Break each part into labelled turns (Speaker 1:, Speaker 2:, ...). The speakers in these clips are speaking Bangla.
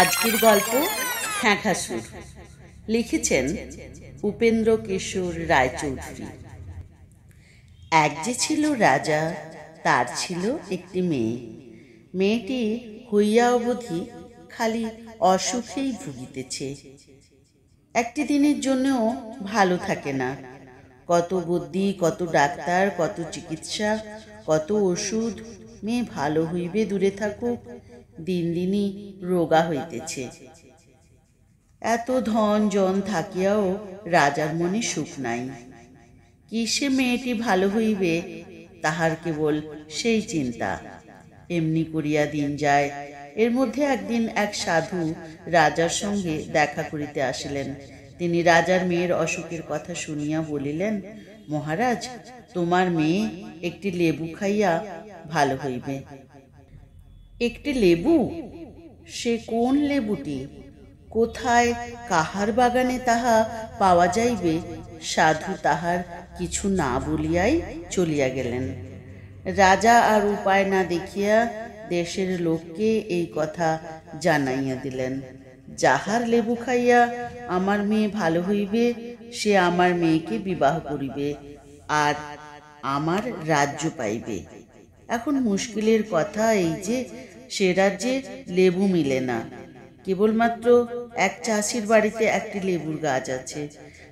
Speaker 1: আজকের গল্প হ্যাঁখাসুর লিখেছেন উপেন্দ্র কিশোর রায়চৌধুরী। এক যে ছিল রাজা, তার ছিল একটি মেয়ে। মেয়েটি হইয়া অবধি খালি অসুখেই ভুগিতেছে। একটি দিনের জন্যও ভালো থাকে না। কত বুদ্ধি, কত ডাক্তার, কত চিকিৎসা, কত ওষুধ, মেয়ে ভালো হইবে দূরে থাকুক, দিন দিনই রোগা হইতেছে। এত ধন জন থাকিয়াও রাজার মনে সুখ নাই। কিসে মেয়েটি ভালো হইবে তাহার কেবল সেই চিন্তা। এমনি করিয়া দিন যায়। এর মধ্যে একদিন এক সাধু রাজার সঙ্গে দেখা করিতে আসিলেন। তিনি রাজার মেয়ের অসুখের কথা শুনিয়া বলিলেন, মহারাজ, তোমার মেয়ে একটি লেবু খাইয়া ভালো হইবে। একটি লেবু? সে কোন লেবুটি? কোথায় কাহার বাগানে তাহা পাওয়া যাইবে? সাধু তাহার কিছু না বলিয়াই চলিয়া গেলেন। রাজা আর উপায় না দেখিয়া দেশের লোককে এই কথা জানাইয়া দিলেন। যাহার লেবু খাইয়া আমার মেয়ে ভালো হইবে, সে আমার মেয়েকে বিবাহ করিবে আর আমার রাজ্য পাইবে। এখন মুশকিলের কথা এই যে, সে রাজ্যে লেবু মিলে না। কেবলমাত্র এক চাষির বাড়িতে একটি লেবুর গাছ আছে।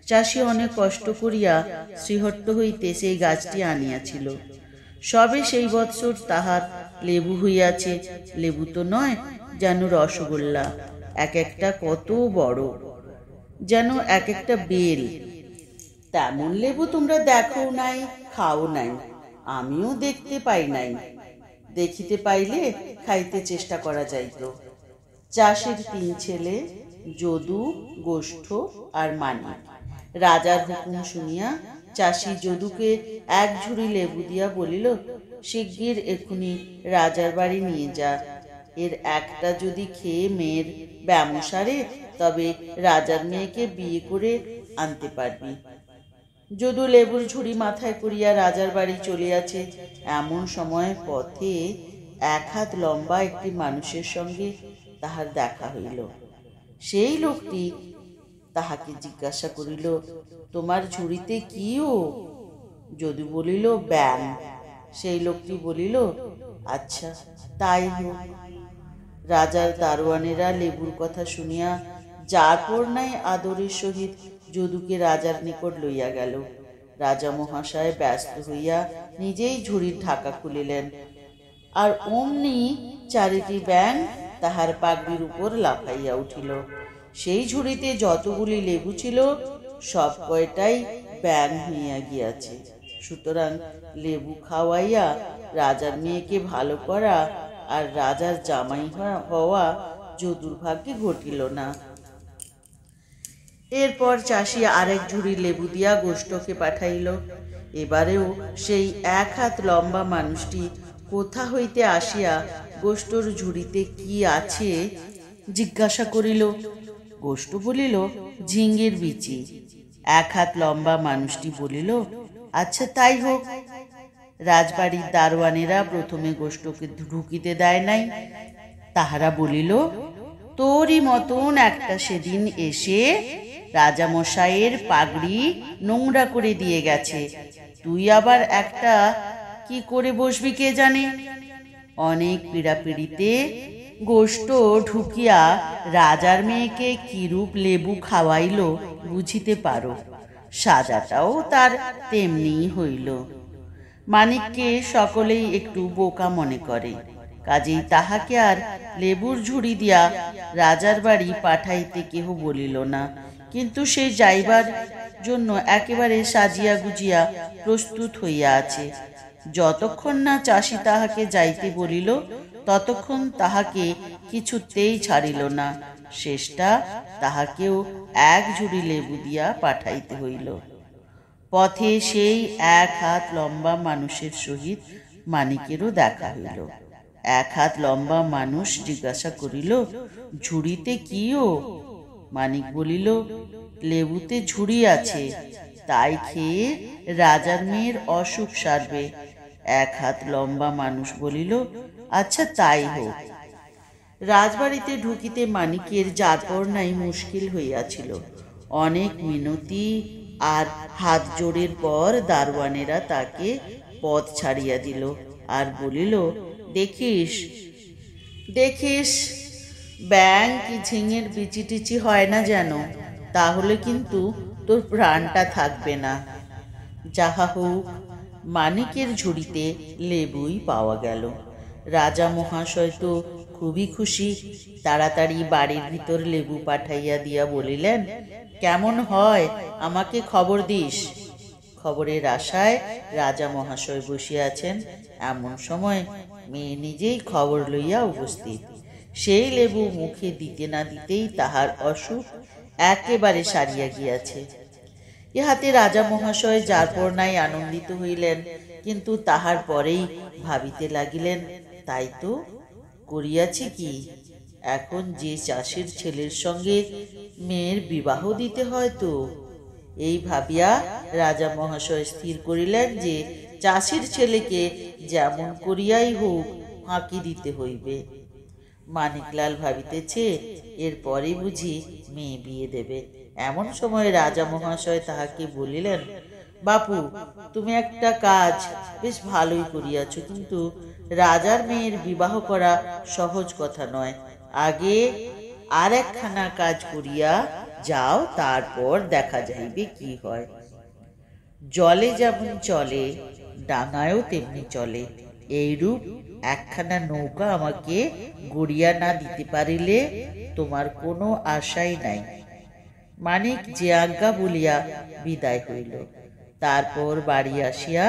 Speaker 1: চাষি অনেক কষ্ট করিয়া শ্রীহট্ট হইতে সেই গাছটি আনিয়াছিল। সবে সেই বৎসর তাহার লেবু হইয়াছে। লেবু তো নয়, যেন রসগোল্লা, এক একটা কত বড়, যেন এক একটা বেল। তেমন লেবু তোমরা দেখো নাই, খাও নাই, আমিও দেখতে পাই নাই। দেখিতে পাইলে খাইতে চেষ্টা করা যাইত। চাষির তিন ছেলে, যদু, গোষ্ঠ আর মানিক। রাজার হুকুম শুনিয়া চাষি যদুকে এক ঝুড়ি লেবু দিয়া বলিল, শিগগির এক্ষুনি রাজার বাড়ি নিয়ে যা। এর একটা যদি খেয়ে মেয়ের ব্যাম সারে, তবে রাজার মেয়েকে বিয়ে করে আনতে পারবি। যদু লেবুর ঝুড়ি মাথায় করিয়া রাজার বাড়ি চলিয়াছে। এমন সময় পথে এক হাত লম্বা একটি মানুষের সঙ্গে তাহার দেখা হইল। সেই লোকটি তাহাকে জিজ্ঞাসা করিল, তোমার ঝুড়িতে কি ও? যদু বলিল, ব্যাং। সেই লোকটি বলিল, আচ্ছা, তাই হোক। রাজার দারোয়ানেরা লেবুর কথা শুনিয়া যার পর নাই আদরের সহিত যদুকে রাজার নিকট লইয়া গেল। রাজা মহাশয় ব্যস্ত হইয়া নিজেই ঝুড়ির ঢাকা খুলিলেন, আর অমনি চারিটি ব্যাং তাহার পাগড়ির উপর লাফাইয়া উঠিল। সেই ঝুড়িতে যতগুলি লেবু ছিল, সব কয়টাই ব্যাং হইয়া গিয়াছে। সুতরাং লেবু খাওয়াইয়া রাজার মেয়েকে ভালো করা আর রাজার জামাই হওয়া যদুর ভাগ্যে ঘটিল না। এরপর চাষি আরেক ঝুড়ি লেবু দিয়া গোষ্ঠকে পাঠাইল। এবারেও সেই এক হাত লম্বা মানুষটি কোথা হইতে আসিয়া গোষ্ঠর ঝুড়িতে কি আছে জিজ্ঞাসা করিল। গোষ্ঠ বলিল, ঝিঙ্গের বিচি। এক হাত লম্বা মানুষটি বলিল, আচ্ছা, তাই হোক। রাজবাড়ির দারোয়ানেরা প্রথমে গোষ্ঠকে ঢুকিতে দেয় নাই। তাহারা বলিল, তোরই মতন একটা সেদিন এসে রাজামশাইয়ের পাগড়ি নোংরা করে দিয়ে গেছে, তুই আবার একটা কি করে বসবি কে জানে। অনেক পীড়াপিড়িতে গোষ্ঠ ঢুকিয়া রাজার মেয়েকে কিরূপ লেবু খাওয়াইল বুঝিতে পারো। সাজাটাও তার তেমনি হইল। মানিককে সকলেই একটু বোকা মনে করে, কাজেই তাহাকে আর লেবুর ঝুড়ি দিয়া রাজার বাড়ি পাঠাইতে কেহ বলিল না। কিন্তু সে যাইবার জন্য একেবারে সাজিয়া গুজিয়া প্রস্তুত হইয়া আছে। যতক্ষণ না চাষি তাহাকে যাইতে বলিল, ততক্ষণ তাহাকে কিছুতেই ছাড়িল না। শেষটা তাহাকেও এক ঝুড়ি লেবু দিয়া পাঠাইতে হইল। পথে সেই এক হাত লম্বা মানুষের সহিত মানিকেরও দেখা হইল। এক হাত লম্বা মানুষ জিজ্ঞাসা করিল, ঝুড়িতে কি ও? মানিক বলিল, লেবুতে ঝুড়ি আছে, তাই খেয়ে রাজার মেয়ের অসুখ সারবে। এক হাত লম্বা মানুষ বলিল, আচ্ছা, তাই হোক। রাজবাড়িতে ঢুকিতে মানিকের যারপর নাই মুশকিল হইয়াছিল। অনেক মিনতি আর হাত জোড়ের পর দারোয়ানেরা তাকে পথ ছাড়িয়া দিল আর বলিল, দেখিস দেখিস ব্যাং কি ঝিঙের বিচি টিচি হয় না যেন, তাহলে কিন্তু তোর প্রাণটা থাকবে না। যাহা হোক, মানিকের ঝুড়িতে লেবুই পাওয়া গেল। রাজা মহাশয় তো খুবই খুশি। তাড়াতাড়ি বাড়ির ভিতর লেবু পাঠাইয়া দিয়া বলিলেন, কেমন হয় আমাকে খবর দিস। খবরের আশায় রাজা মহাশয় বসিয়াছেন। এমন সময় মেয়ে নিজেই খবর লইয়া উপস্থিত। সেই লেবু মুখে দিতে না দিতেই তাহার অসুখ একেবারে সারিয়া গিয়াছে। ইহাতে রাজা মহাশয় যারপর নাই আনন্দিত হইলেন, কিন্তু তাহার পরেই ভাবিতে লাগিলেন, তাই তো করিয়াছি কি, এখন যে চাষির ছেলের সঙ্গে মেয়ের বিবাহ দিতে হয় তো। এই ভাবিয়া রাজা মহাশয় স্থির করিলেন যে চাষির ছেলেকে যেমন করিয়াই হোক ফাঁকি দিতে হইবে। মানিকলাল ভাবিতেছে, এরপরে বুঝি মেয়ে বিয়ে দেবে। এমন সময় রাজা মহাশয় তাহাকে বলিলেন, বাপু, তুমি একটা কাজ বেশ ভালোই করিয়াছ, কিন্তু রাজার মেয়ের বিবাহ করা সহজ কথা নয়। আগে আর একখানা কাজ করিয়া যাও, তারপর দেখা যাইবে কি হয়। জলে যেমন চলে ডাঙায়ও তেমনি চলে। এইরূপ একখানা নৌকা আমাকে গড়িয়া না দিতে পারিলে তোমার কোনো আশাই নাই। মানিক যে আজ্ঞা বলিয়া বিদায় হইল। তারপর বাড়ি আসিয়া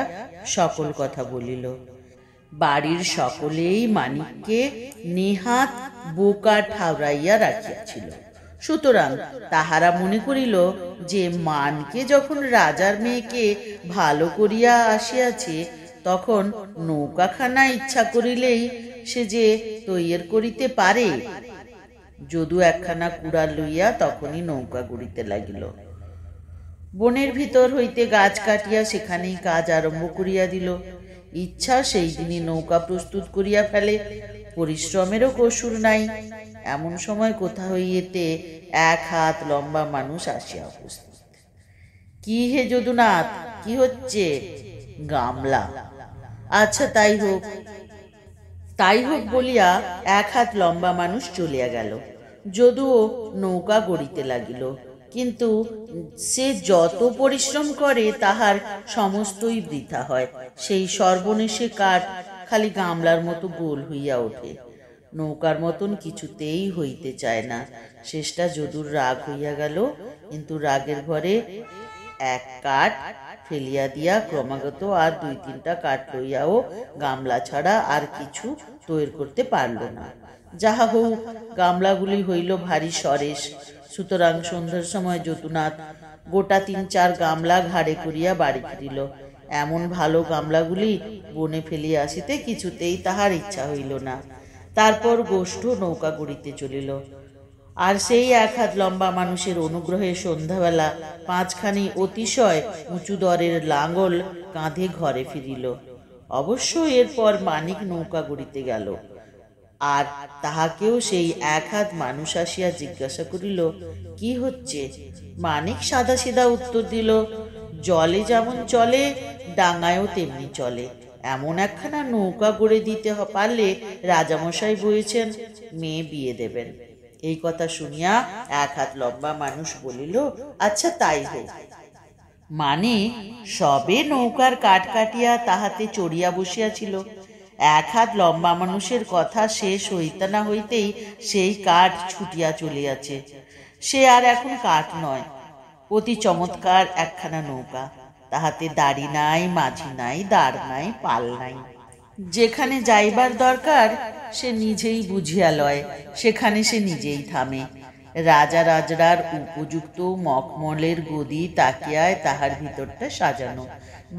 Speaker 1: সকল কথা বলিল। বাড়ির সকলেই মানিককে নেহাত বোকা ঠাউরাইয়া রাখিয়াছিল। সুতরাং তাহারা মনে করিল যে মানকে যখন রাজার মেয়েকে ভালো করিয়া আসিয়াছে, তখন নৌকাখানা ইচ্ছা করিলেই সে যে তৈয়ার করিতে পারে। যদু একখানা কুড়াল লইয়া তখনই নৌকা গড়িতে লাগিল। বনের ভিতর হইতে গাছ কাটিয়া সেখানেই কাজ আরম্ভ করিয়া দিল। ইচ্ছা সেই দিনই নৌকা প্রস্তুত করিয়া ফেলে, পরিশ্রমেরও কসুর নাই। এমন সময় কোথা হইতে এক হাত লম্বা মানুষ আসিয়া উপস্থিত। কি হে যদুনাথ, কি হচ্ছে? গামলা। আচ্ছা, তাই হোক তাই হোক বলিয়া এক হাত লম্বা মানুষ চলিয়া গেল। যদুও নৌকা গড়িতে লাগিল, কিন্তু সে যত পরিশ্রম করে তাহার সমস্তই বৃথা হয়। সেই সর্বনেশে কাঠ খালি গামলার মতো গোল হইয়া ওঠে, নৌকার মতন কিছুতেই হইতে চায় না। শেষটা যদুর রাগ হইয়া গেল, কিন্তু রাগের ভরে এক কাঠ ফেলিয়া দিয়া ক্রমাগত আর দুই তিনটা কাঠ লইয়াও গামলা ছাড়া আর কিছু তৈরি করতে পারল না। যাহা হোক, গামলাগুলি হইল ভারী সরেস। সুতরাং সন্ধ্যার সময় যদুনাথ গোটা ৩-৪ গামলা ঘাড়ে করিয়া বাড়ি ফিরিল। এমন ভালো গামলাগুলি বনে ফেলিয়া আসিতে কিছুতেই তাহার ইচ্ছা হইল না। তারপর গোষ্ঠ নৌকা গড়িতে চলিল। আর সেই এক হাত লম্বা মানুষের অনুগ্রহে সন্ধ্যাবেলা 5খানি অতিশয় উঁচু দরের লাঙ্গল কাঁধে ঘরে ফিরিল। অবশ্য এরপর মানিক নৌকা গড়িতে গেল, আর তাহাকেও সেই এক হাত মানুষ আসিয়া জিজ্ঞাসা করিল, কি হচ্ছে? মানিক সাদা সিধা উত্তর দিল, জলে যেমন চলে ডাঙায়ও তেমনি চলে। এমন একখানা নৌকা গড়ে দিতে পারলে রাজামশাই বলেছেন মেয়ে বিয়ে দেবেন। এই কথা শুনিয়া এক হাত লম্বা মানুষ বলিল, আচ্ছা, তাই হোক। মানে সবে নৌকার কাঠ কাটিয়া তাহাতে চড়িয়া বসিয়াছিল। এক হাত লম্বা মানুষের কথা শেষ হইতে না হইতেই সেই কাঠ ছুটিয়া চলিয়াছে। সে আর এখন কাঠ নয়, অতি চমৎকার একখানা নৌকা। তাহাতে দাড়ি নাই, মাঝি নাই, দাঁড় নাই, পাল নাই। যেখানে যাইবার দরকার সে নিজেই বুঝিয়া লয়, সেখানে সে নিজেই থামে। রাজা রাজরার উপযুক্ত মখমলের গদি তাকিয়ায় তাহার ভিতরটা সাজানো।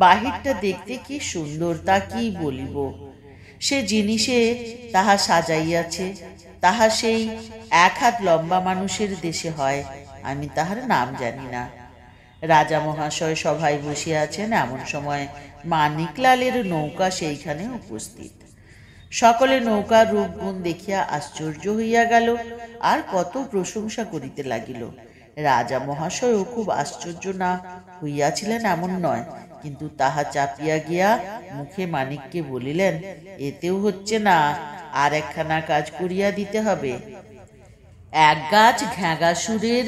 Speaker 1: বাহিরটা দেখতে কি সুন্দর, তা কি বলিব। সে জিনিসে তাহা সাজাইয়াছে, তাহা সেই এক হাত লম্বা মানুষের দেশে হয়। আমি তাহার নাম জানি না। রাজা মহাশয় সভায় বসিয়া আছেন। এমন সময় মানিকলালের নৌকা সেইখানে উপস্থিত। সকলে নৌকার রূপগুণ দেখিয়া আশ্চর্য হইয়া গেল, আর কত প্রশংসা করিতে লাগিল। রাজা মহাশয়ও খুব আশ্চর্য না হইয়াছিলেন এমন নয়, কিন্তু তাহা চাপিয়া গিয়া মুখে মানিককে বলিলেন, এতেও হচ্ছে না, আর একখানা কাজ করিয়া দিতে হবে। এক গাছ ঘ্যাগাসুরের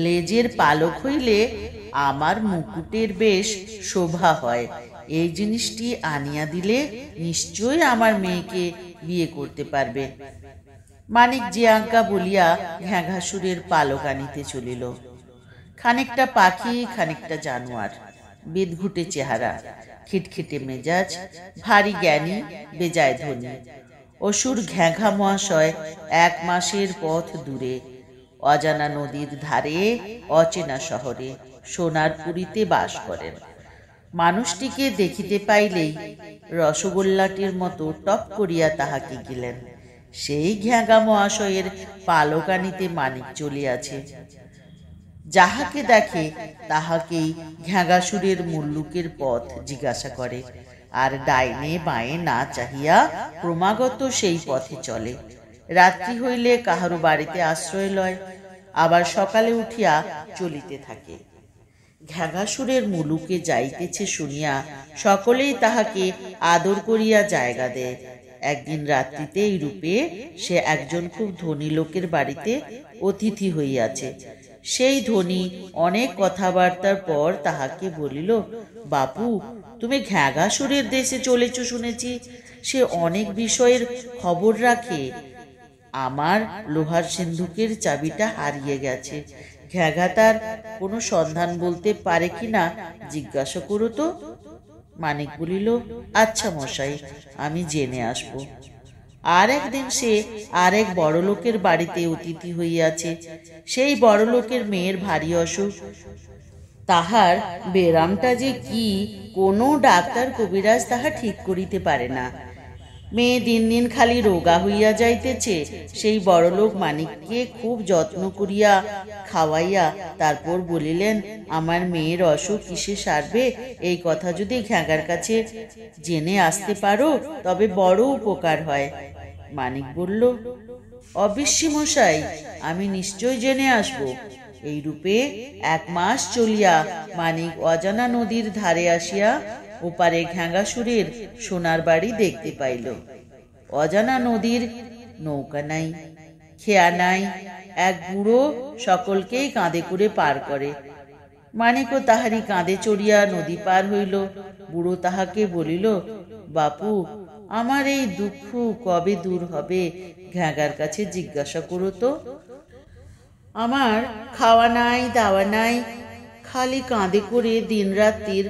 Speaker 1: লেজের পালক হইলে আমার মুকুটের বেশ শোভা হয়। এই জিনিসটি আনিয়া দিলে নিশ্চয়ই আমার মেয়েকে বিয়ে করতে পারবে। মানিক যে আজ্ঞা বলিয়া ঘ্যাঘাসুরের পালক আনিতে চলিল। খানিকটা পাখি, খানিকটা জানোয়ার, বেদঘুটে চেহারা, খিটখিটে মেজাজ, ভারী জ্ঞানী, বেজায় ধনী। অসুর ঘ্যাঘা মহাশয় 1 মাসের পথ দূরে, অজানা নদীর ধারে, অচেনা শহরে, সোনারপুরীতে বাস করেন। মানুষটিকে দেখিতে পাইলেই রসগোল্লাটির মতো টপ করিয়া তাহাকে গেলেন। সেই ঘ্যাঘা মহাশয়ের পালক আনিতে মানিক চলিয়াছে। যাহাকে দেখে তাহাকেই ঘ্যাগাসুরের মুল্লুকের পথ জিজ্ঞাসা করে, আর ডাইনে বাঁয়ে না চাহিয়া ক্রমাগত সেই পথে চলে। রাত্রি হইলে কাহারো বাড়িতে আশ্রয় লয়, আবার সকালে উঠিয়া চলিতে থাকে। ঘ্যাগাসুরের মুলুকে যাইতেছে শুনিয়া সকলেই তাহাকে আদর করিয়া জায়গা দেয়। একদিন রাত্রিতে এই রূপে সে একজন খুব ধনী লোকের বাড়িতে অতিথি হইয়াছে। সেই ধনী অনেক কথাবার্তার পর তাহাকে বলিল, বাপু, তুমি ঘ্যাগাসুরের দেশে চলেছ শুনেছি। সে অনেক বিষয়ের খবর রাখে। আমার লোহার সিন্ধুকের চাবিটা হারিয়ে গেছে। ঘ্যাঘা তার কোনো সন্ধান বলতে পারে কিনা জিজ্ঞাসা করো তো। মানিক বলিল, আচ্ছা মশাই, আমি জেনে আসব। আর একদিন সে আরেক বড় লোকের বাড়িতে অতিথি হইয়াছে। সেই বড় লোকের মেয়ের ভারী অসুখ। তাহার বেরামটা যে কি, কোনো ডাক্তার কবিরাজ তাহা ঠিক করিতে পারে না। মেয়ে দিন দিন খালি রোগা হইয়া যাইতেছে। সেই বড়লোক মানিককে খুব যত্ন করিয়া খাওয়াইয়া তারপর বলিলেন, আমার মেয়ের অসুখ কিসে সারবে, এই কথা যদি ঘ্যাগার কাছে জেনে আসতে পারো তবে বড় উপকার হয়। মানিক বলল, অবশ্যই মশাই, আমি নিশ্চয় জেনে আসব। এই রূপে 1 মাস চলিয়া মানিক অজানা নদীর ধারে আসিয়া ওপারে ঘ্যাগাসুরের সোনার বাড়ি দেখতে পাইল। অজানা নদীর নৌকা নাই, খেয়া নাই, এক বুড়ো সকলকেই কাঁধে করে পার করে। মানিকও তাহারি কাঁধে চড়িয়া নদী পার হইল। বুড়ো তাহাকে বলিল, বাপু, আমার এই দুঃখ কবে দূর হবে ঘ্যাগার কাছে জিজ্ঞাসা করো তো। আমার খাওয়া নাই, দাওয়া নাই, খালি কাঁধে করে দিন রাত্রির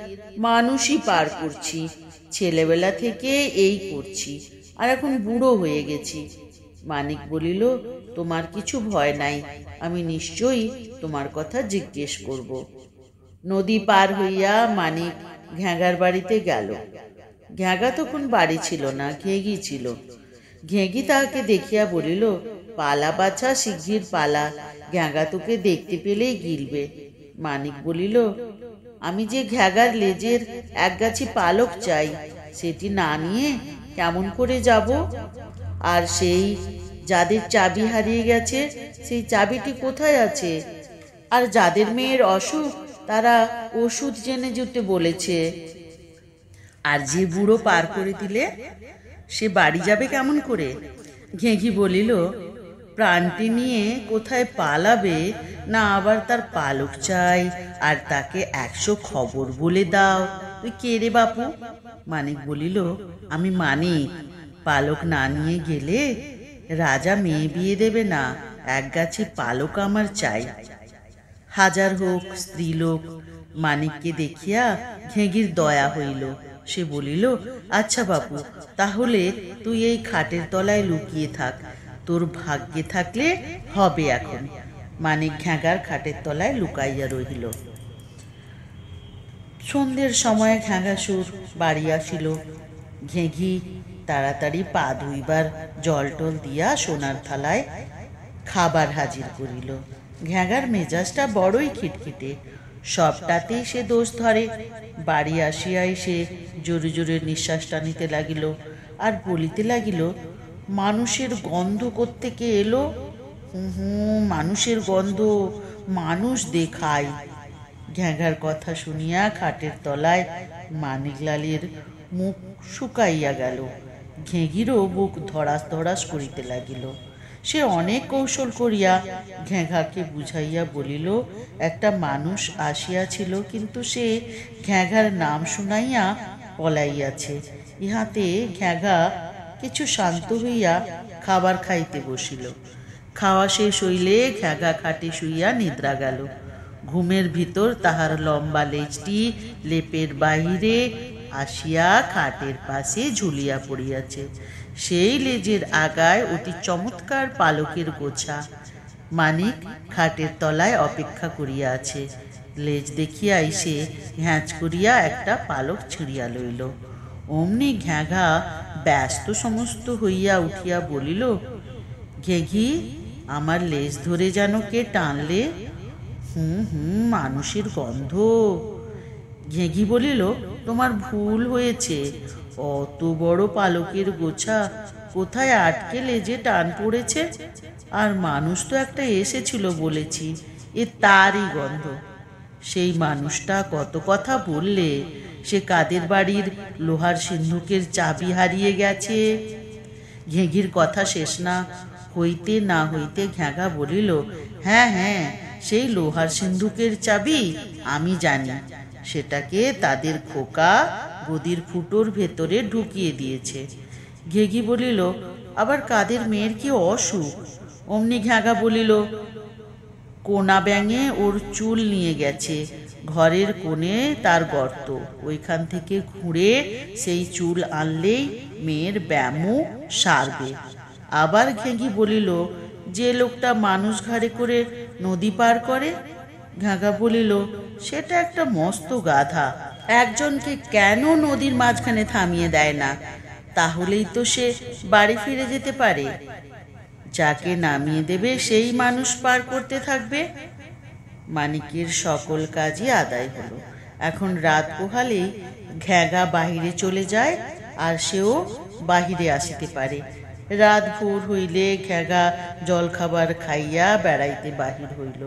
Speaker 1: মানুষই পার করছি। ছেলেবেলা থেকে এই করছি, আর এখন বুড়ো হয়ে গেছি। মানিক বলিল, তোমার কিছু ভয় নাই, আমি নিশ্চয়ই তোমার কথা জিজ্ঞেস করব। নদী পার হইয়া মানিক ঘ্যাগার বাড়িতে গেল। ঘ্যাগা তখন বাড়ি ছিল না, ঘেঘি ছিল। ঘেঘি তাহাকে দেখিয়া বলিল, পালা বাছা, শিগগির পালা, ঘ্যাগা তোকে দেখতে পেলেই গিলবে। মানিক বলিল, আমি যে ঘ্যাগার লেজের এক গাছি পালক চাই, সেটি না নিয়ে কেমন করে যাব? আর সেই যাদের চাবি হারিয়ে গেছে, সেই চাবিটি কোথায় আছে? আর যাদের মেয়ের অসুখ, তারা ওষুধ জেনে যেতে বলেছে। আর যে বুড়ো পার করে দিলে, সে বাড়ি যাবে কেমন করে? ঘেঘি বলিল, প্রাণটি নিয়ে কোথায় পালাবে, না আবার তার পালক চাই, আর তাকে 100 খবর বলে দাও। তুই কে রে বাপু? মানিক বলিল, আমি মানিক। পালক না নিয়ে গেলে রাজা মেয়ে বিয়ে দেবে না। এক গাছি পালক আমার চাই। হাজার হোক স্ত্রীলোক। মানিককে দেখিয়া ঘেঘির দয়া হইল। সে বলিল, আচ্ছা বাপু, তাহলে তুই এই খাটের তলায় লুকিয়ে থাক, তোর ভাগ্যে থাকলে হবে এখন। মানিক ঘ্যাগার খাটের তলায় লুকাইয়া রহিল। সন্ধ্যের সময় ঘ্যাগাসুর বাড়ি আসিল। ঘেঘি তাড়াতাড়ি পা ধুইবার জল টল দিয়া সোনার থালায় খাবার হাজির করিল। ঘ্যাগার মেজাজটা বড়ই খিটখিটে, সবটাতেই সে দোষ ধরে। বাড়ি আসিয়াই সে জোরে জোরে নিঃশ্বাস টানিতে লাগিল। আর বলিতে লাগিল, মানুষের গন্ধ কোত্থেকে এলো? মানুষের গন্ধ, মানুষ দেখায়। ঘ্যাঘার কথা শুনিয়া খাটের তলায় মানিকলালের মুখ শুকাইয়া গেল। ঘেঘিরও বুক ধড়াস ধড়াস করিতে লাগিল। সে অনেক কৌশল করিয়া ঘ্যাঘাকে বুঝাইয়া বলিল, একটা মানুষ আসিয়াছিল, কিন্তু সে ঘ্যাঘার নাম শুনাইয়া পলাইয়াছে। ইহাতে ঘ্যাঘা কিছু শান্ত হইয়া খাবার খাইতে বসিল। খাওয়া শেষ হইলে ঘ্যাঘা খাটে শুইয়া নিদ্রা গেল। ঘুমের ভিতর তাহার লম্বা লেজটি লেপের বাহিরে আসিয়া খাটের পাশে ঝুলিয়া পড়িয়াছে। সেই লেজের আগায় অতি চমৎকার পালকের গোছা। মানিক খাটের তলায় অপেক্ষা করিয়া আছে। লেজ দেখিয়া এসে হ্যাঁচ করিয়া একটা পালক ছিঁড়িয়া লইল। অমনি ঘ্যাঘা ব্যস্ত সমস্ত হইয়া উঠিয়া বলিল, ঘেঘি, আমার লেজ ধরে যেন কে টানলে। মানুষের গন্ধ। ঘেঘি বলিল, তোমার ভুল হয়েছে। অত বড় পালকের গোছা কোথায় আটকে লেজে টান পড়েছে। আর মানুষ তো একটা এসেছিল বলেছি, এ তারই গন্ধ। সেই মানুষটা কত কথা বললে, সে কাদের বাড়ির লোহার সিন্ধুকের চাবি হারিয়ে গেছে। ঘেঘির কথা শেষ না হইতে না হইতে ঘ্যাঘা বলিল, হ্যাঁ হ্যাঁ, সেই লোহার সিন্ধুকের চাবি আমি জানি। সেটাকে তাদের খোকা গদির ফুটোর ভেতরে ঢুকিয়ে দিয়েছে। ঘেঘি বলিল, আবার কাদের মেয়ের কি অসুখ? অমনি ঘ্যাঘা বলিল, কোনা ব্যাঙে ওর চুল নিয়ে গেছে। ঘরের কোণে তার গর্ত, ওইখান থেকে খুঁড়ে সেই চুল আনলেই মেয়ের ব্যামো সারবে। আবার ঘেঘি বলিল, যে লোকটা মানুষ ঘাড়ে করে নদী পার করে। ঘ্যাঘা বলিল, সেটা একটা মস্ত গাধা। একজনকে কেন নদীর মাঝখানে থামিয়ে দেয় না? তাহলেই তো সে বাড়ি ফিরে যেতে পারে। যাকে নামিয়ে দেবে সেই মানুষ পার করতে থাকবে। মানিকের সকল কাজই আদায় হলো। এখন রাত পোহালেই ঘ্যাঘা বাহিরে চলে যায়, আর সেও বাহিরে আসিতে পারে। রাত ভোর হইলে ঘ্যাঘা জলখাবার খাইয়া বেড়াইতে বাহির হইল।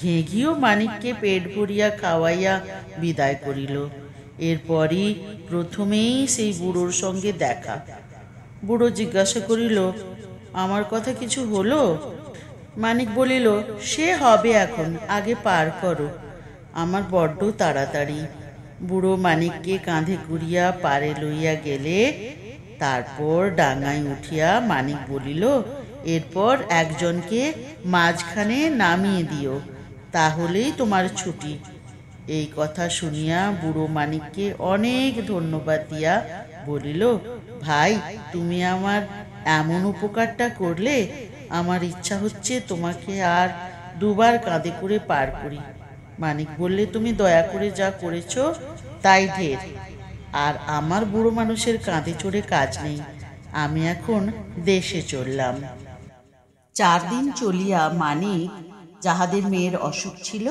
Speaker 1: ঘেঘিও মানিককে পেট ভরিয়া খাওয়াইয়া বিদায় করিল। এরপরই প্রথমেই সেই বুড়োর সঙ্গে দেখা। বুড়ো জিজ্ঞাসা করিল, আমার কথা কিছু হলো? মানিক বলিল, সে হবে এখন, আগে পার করো, আমার বড্ড তাড়াতাড়ি। বুড়ো মানিককে কাঁধে কুড়িয়া পারে লইয়া গেলে তারপর ডাঙায় উঠিয়া মানিক বলিল, এরপর একজনকে মাঝখানে নামিয়ে দিও, তাহলেই তোমার ছুটি। এই কথা শুনিয়া বুড়ো মানিককে অনেক ধন্যবাদ দিয়া বলিল, ভাই, তুমি আমার এমন উপকারটা করলে, আমার ইচ্ছা হচ্ছে তোমাকে আর দুবার কাঁধে করে পার করি। মানিক বললে, তুমি দয়া করে যা করেছ তাই ঢের। আর আমার বুড়ো মানুষের কাঁধে চড়ে কাজ নেই, আমি এখন দেশে চললাম। 4 দিন চলিয়া মানিক যাহাদের মেয়ের অসুখ ছিল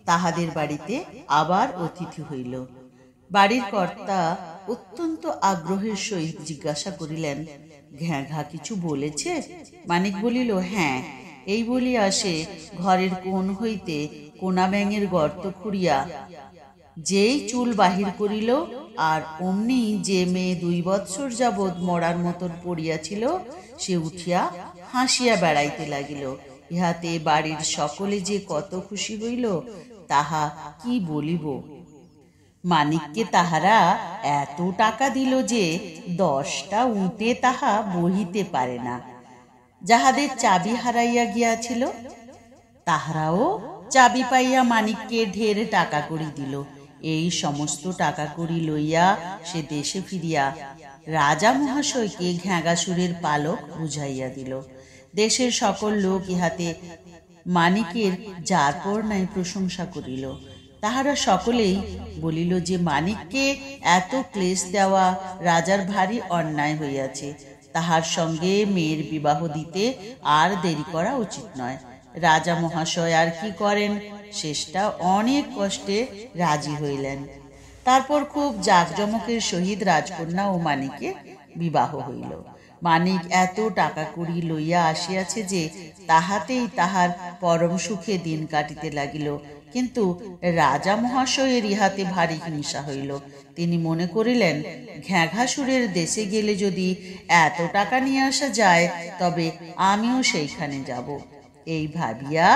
Speaker 1: তাহাদের বাড়িতে আবার অতিথি হইল। বাড়ির কর্তা অত্যন্ত আগ্রহের সহিত জিজ্ঞাসা করিলেন, ঘ্যাঘা কিছু বলেছে? মানিক বলিল, হ্যাঁ, এই বলিয়া সে ঘরের কোণ হইতে কোনা ব্যাঙের গর্ত খুঁড়িয়া যেই চুল বাহির করিল, আর অমনি যে মেয়ে 2 বৎসর যাবৎ মরার মতন পড়িয়াছিল সে উঠিয়া হাসিয়া বেড়াইতে লাগিল। ইহাতে বাড়ির সকলে যে কত খুশি হইল তাহা কি বলিব। মানিককে তাহারা এত টাকা দিল যে 10টা উটে তাহা বহিতে পারে না। যাহাদের চাবি হারাইয়া গিয়াছিল তাহারাও চাবি পাইয়া মানিককে ঢের টাকা করি দিল। এই সমস্ত টাকা করি লইয়া সে দেশে ফিরিয়া রাজা মহাশয়কে ঘ্যাগাসুরের পালক বুঝাইয়া দিল। দেশের সকল লোক ইহাতে মানিকের যার পর নাই প্রশংসা করিল। তাহারা সকলেই বলিল যে মানিককে এত ক্লেশ দেওয়া রাজার ভারী অন্যায় হইয়াছে, তাহার সঙ্গে মেয়ের বিবাহ দিতে আর দেরি করা উচিত নয়। রাজা মহাশয় আর কি করেন, শেষটা অনেক কষ্টে রাজি হইলেন। তারপর খুব জাঁকজমকের সহিত রাজকন্যা ও মানিকে বিবাহ হইল। মানিক এত টাকা কড়ি লইয়া আসিয়াছে যে তাহাতেই তাহার পরম সুখে দিন কাটিতে লাগিল। কিন্তু রাজা মহাশয়ের ইহাতে ভারী হিংসা হইল। তিনি মনে করিলেন, ঘ্যাঘাসুরের দেশে গেলে যদি এত টাকা নিয়ে আসা যায় তবে আমিও সেইখানে যাব। এই ভাবিয়া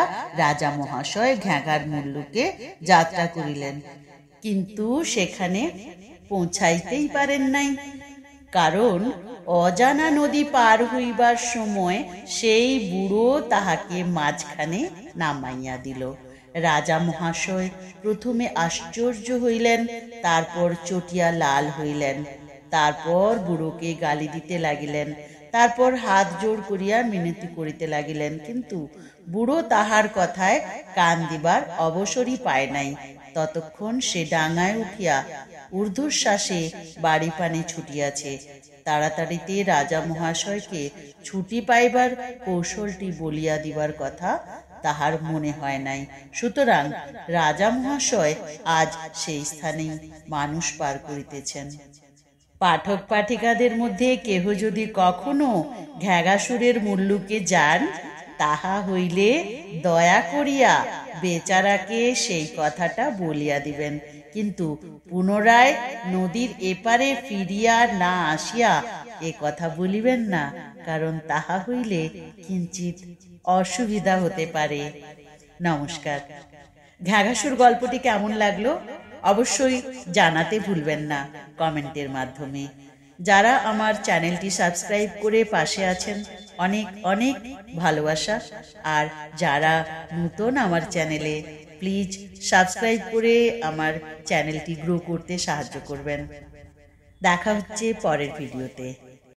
Speaker 1: রাজা মহাশয় ঘ্যাঘার মুল্লুকে যাত্রা করিলেন, কিন্তু সেখানে পৌঁছাইতেই পারেন নাই। কারণ অজানা নদী পার হইবার সময় সেই বুড়ো তাহাকে মাঝখানে নামাইয়া দিল। রাজা মহাশয় প্রথমে আশ্চর্য হইলেন, তারপর চটিয়া লাল হইলেন, তারপর বুড়োকে গালি দিতে লাগিলেন, তারপর হাত জোড় করিয়া মিনতি করিতে লাগিলেন। কিন্তু বুড়ো তাহার কথায় কান দিবার অবসরই পায় নাই। ততক্ষণ সে ডাঙায় উঠিয়া ঊর্ধ্বশ্বাসে বাড়ি পানে ছুটিয়াছে। তাড়াতাড়িতে রাজা মহাশয়কে ছুটি পাইবার কৌশলটি বলিয়া দিবার কথা তাহার মনে হয় নাই। সুতরাং রাজা মহাশয় আজ সেই স্থানেই মানুষ পার করিতেছেন। পাঠক পাঠিকাদের মধ্যে কেহ যদি কখনো ঘ্যাঘাসুরের মুল্লুকে যান, তাহা হইলে দয়া করিয়া বেচারাকে সেই কথাটা বলিয়া দিবেন। কিন্তু পুনরায় নদীর এপারে ফিরিয়া না আসিয়া এ কথা বলিবেন না, কারণ তাহা হইলে কিঞ্চিত অসুবিধা হতে পারে। নমস্কার। ঘ্যাঘাসুর গল্পটি কেমন লাগলো অবশ্যই জানাতে ভুলবেন না কমেন্টের মাধ্যমে। যারা আমার চ্যানেলটি সাবস্ক্রাইব করে পাশে আছেন, অনেক অনেক ভালোবাসা। আর যারা নতুন আমার চ্যানেলে, প্লিজ সাবস্ক্রাইব করে আমার চ্যানেলটি গ্রো করতে সাহায্য করবেন। দেখা হচ্ছে পরের ভিডিওতে।